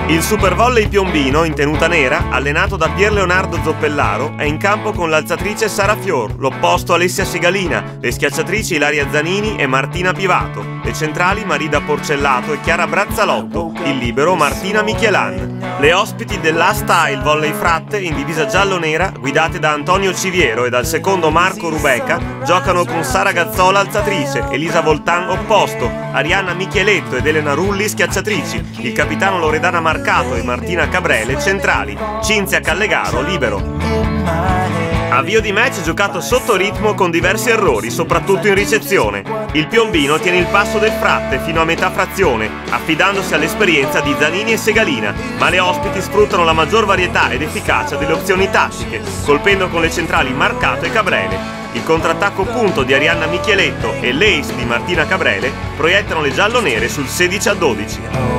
Il Super Volley Piombino, in tenuta nera, allenato da Pier Leonardo Zoppellaro, è in campo con l'alzatrice Sara Fior, l'opposto Alessia Segalina, le schiacciatrici Ilaria Zanini e Martina Pivato, le centrali Marida Porcellato e Chiara Brazzalotto, il libero Martina Michelan. Le ospiti dell'A Style Volley Fratte, in divisa giallo-nera, guidate da Antonio Civiero e dal secondo Marco Rubeca, giocano con Sara Gazzola alzatrice, Elisa Voltan opposto, Arianna Micheletto ed Elena Rulli schiacciatrici, il capitano Loredana Marcato e Martina Cabrele centrali, Cinzia Callegaro libero. Avvio di match giocato sotto ritmo con diversi errori, soprattutto in ricezione. Il Piombino tiene il passo del Fratte fino a metà frazione, affidandosi all'esperienza di Zanini e Segalina, ma le ospiti sfruttano la maggior varietà ed efficacia delle opzioni tattiche, colpendo con le centrali Marcato e Cabrele. Il contrattacco punto di Arianna Micheletto e l'ace di Martina Cabrele proiettano le giallonere sul 16-12.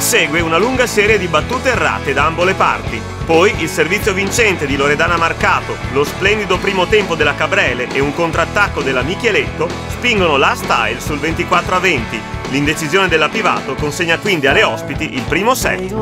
Segue una lunga serie di battute errate da ambo le parti, poi il servizio vincente di Loredana Marcato, lo splendido primo tempo della Cabrele e un contrattacco della Micheletto spingono l'A Style sul 24-20. L'indecisione della Pivato consegna quindi alle ospiti il primo set.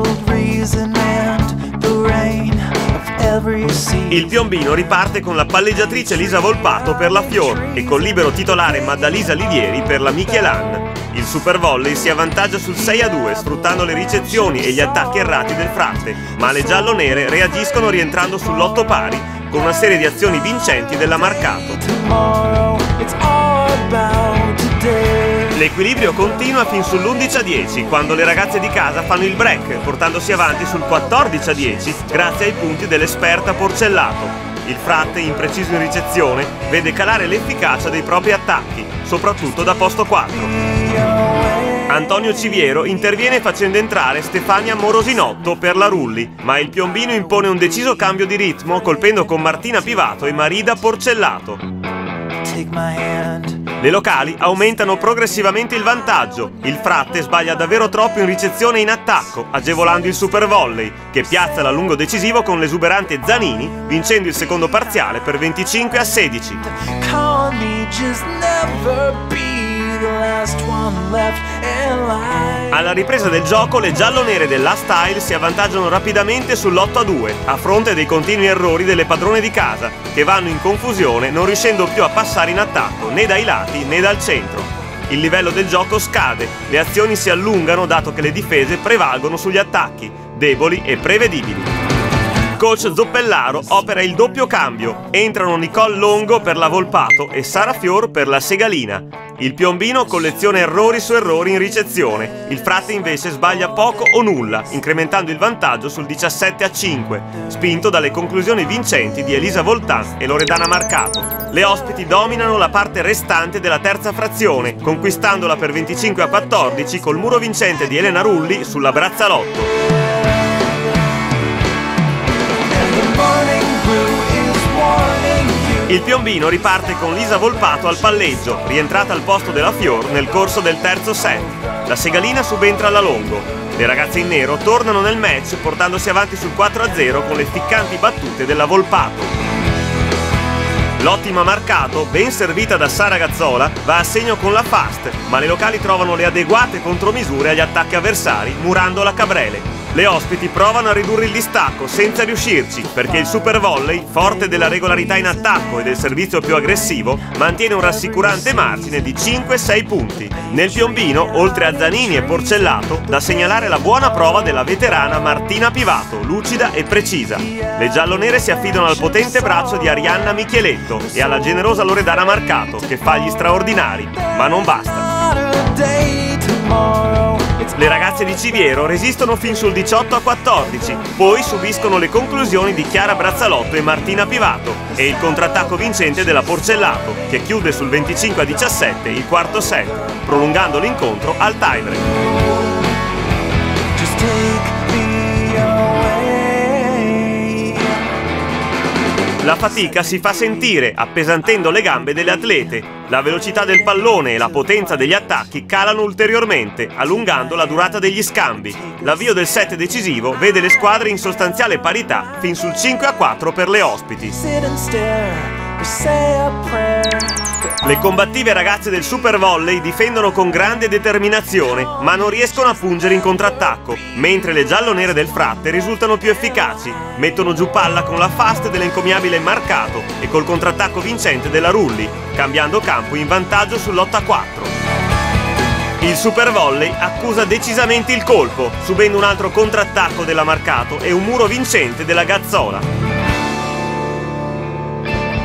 Il Piombino riparte con la palleggiatrice Lisa Volpato per la Fior e col libero titolare Maddalisa Livieri per la Michelan. Il Super Volley si avvantaggia sul 6-2 sfruttando le ricezioni e gli attacchi errati del Fratte, ma le giallonere reagiscono rientrando sull'8 pari con una serie di azioni vincenti della Marcato. L'equilibrio continua fin sull'11-10 quando le ragazze di casa fanno il break, portandosi avanti sul 14-10 grazie ai punti dell'esperta Porcellato. Il Fratte, impreciso in ricezione, vede calare l'efficacia dei propri attacchi, soprattutto da posto 4. Antonio Civiero interviene facendo entrare Stefania Morosinotto per la Rulli, ma il Piombino impone un deciso cambio di ritmo colpendo con Martina Pivato e Marida Porcellato. Le locali aumentano progressivamente il vantaggio, il Fratte sbaglia davvero troppo in ricezione e in attacco, agevolando il Super Volley, che piazza la lungo decisivo con l'esuberante Zanini, vincendo il secondo parziale per 25-16. Alla ripresa del gioco le giallonere dell'A Style si avvantaggiano rapidamente sull'8-2 a fronte dei continui errori delle padrone di casa che vanno in confusione non riuscendo più a passare in attacco né dai lati né dal centro. Il livello del gioco scade, le azioni si allungano dato che le difese prevalgono sugli attacchi, deboli e prevedibili. Coach Zoppellaro opera il doppio cambio, entrano Nicole Longo per la Volpato e Sara Fior per la Segalina. Il Piombino colleziona errori su errori in ricezione, il Fratte invece sbaglia poco o nulla, incrementando il vantaggio sul 17-5, spinto dalle conclusioni vincenti di Elisa Voltan e Loredana Marcato. Le ospiti dominano la parte restante della terza frazione, conquistandola per 25-14 col muro vincente di Elena Rulli sulla Brazzalotto. Il Piombino riparte con Lisa Volpato al palleggio, rientrata al posto della Fior nel corso del terzo set. La Segalina subentra alla Longo. Le ragazze in nero tornano nel match portandosi avanti sul 4-0 con le ficcanti battute della Volpato. L'ottima Marcato, ben servita da Sara Gazzola, va a segno con la Fast, ma le locali trovano le adeguate contromisure agli attacchi avversari, murando la Cabrele. Le ospiti provano a ridurre il distacco senza riuscirci, perché il Super Volley, forte della regolarità in attacco e del servizio più aggressivo, mantiene un rassicurante margine di 5-6 punti. Nel Piombino, oltre a Zanini e Porcellato, da segnalare la buona prova della veterana Martina Pivato, lucida e precisa. Le giallonere si affidano al potente braccio di Arianna Micheletto e alla generosa Loredana Marcato, che fa gli straordinari, ma non basta. Le ragazze di Civiero resistono fin sul 18-14, poi subiscono le conclusioni di Chiara Brazzalotto e Martina Pivato e il contrattacco vincente della Porcellato, che chiude sul 25-17 il quarto set, prolungando l'incontro al tiebreak. La fatica si fa sentire, appesantendo le gambe delle atlete. La velocità del pallone e la potenza degli attacchi calano ulteriormente, allungando la durata degli scambi. L'avvio del set decisivo vede le squadre in sostanziale parità fin sul 5-4 per le ospiti. Le combattive ragazze del Super Volley difendono con grande determinazione, ma non riescono a fungere in contrattacco, mentre le giallonere del Fratte risultano più efficaci. Mettono giù palla con la fast dell'encomiabile Marcato e col contrattacco vincente della Rulli, cambiando campo in vantaggio sull'8-4. Il Super Volley accusa decisamente il colpo, subendo un altro contrattacco della Marcato e un muro vincente della Gazzola.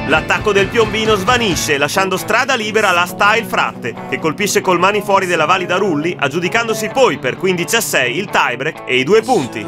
L'attacco del Piombino svanisce, lasciando strada libera alla Style Fratte, che colpisce col mani fuori della Valida Rulli, aggiudicandosi poi per 15-6 il tiebreak e i 2 punti.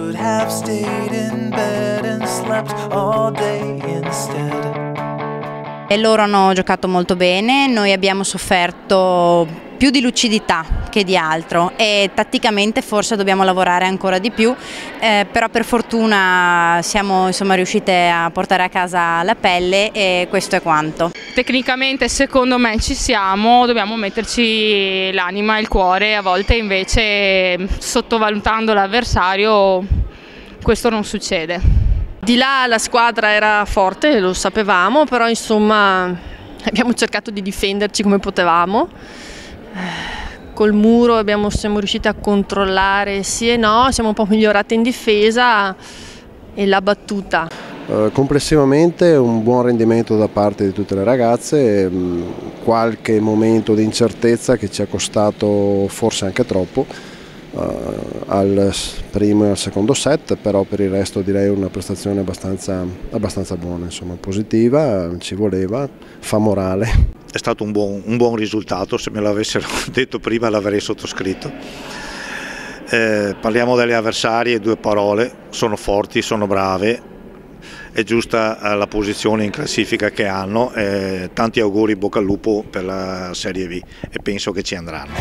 E loro hanno giocato molto bene, noi abbiamo sofferto più di lucidità che di altro e tatticamente forse dobbiamo lavorare ancora di più, però per fortuna siamo riuscite a portare a casa la pelle e questo è quanto. Tecnicamente secondo me ci siamo, dobbiamo metterci l'anima e il cuore, a volte invece sottovalutando l'avversario questo non succede. Di là la squadra era forte, lo sapevamo, però insomma abbiamo cercato di difenderci come potevamo. Col muro siamo riusciti a controllare sì e no, siamo un po' migliorate in difesa e la battuta. Complessivamente un buon rendimento da parte di tutte le ragazze, qualche momento di incertezza che ci è costato forse anche troppo al primo e al secondo set, però per il resto direi una prestazione abbastanza buona, insomma, positiva, ci voleva, fa morale. È stato un buon risultato, se me l'avessero detto prima l'avrei sottoscritto. Parliamo delle avversarie, 2 parole, sono forti, sono brave, è giusta la posizione in classifica che hanno, tanti auguri, bocca al lupo per la Serie B e penso che ci andranno.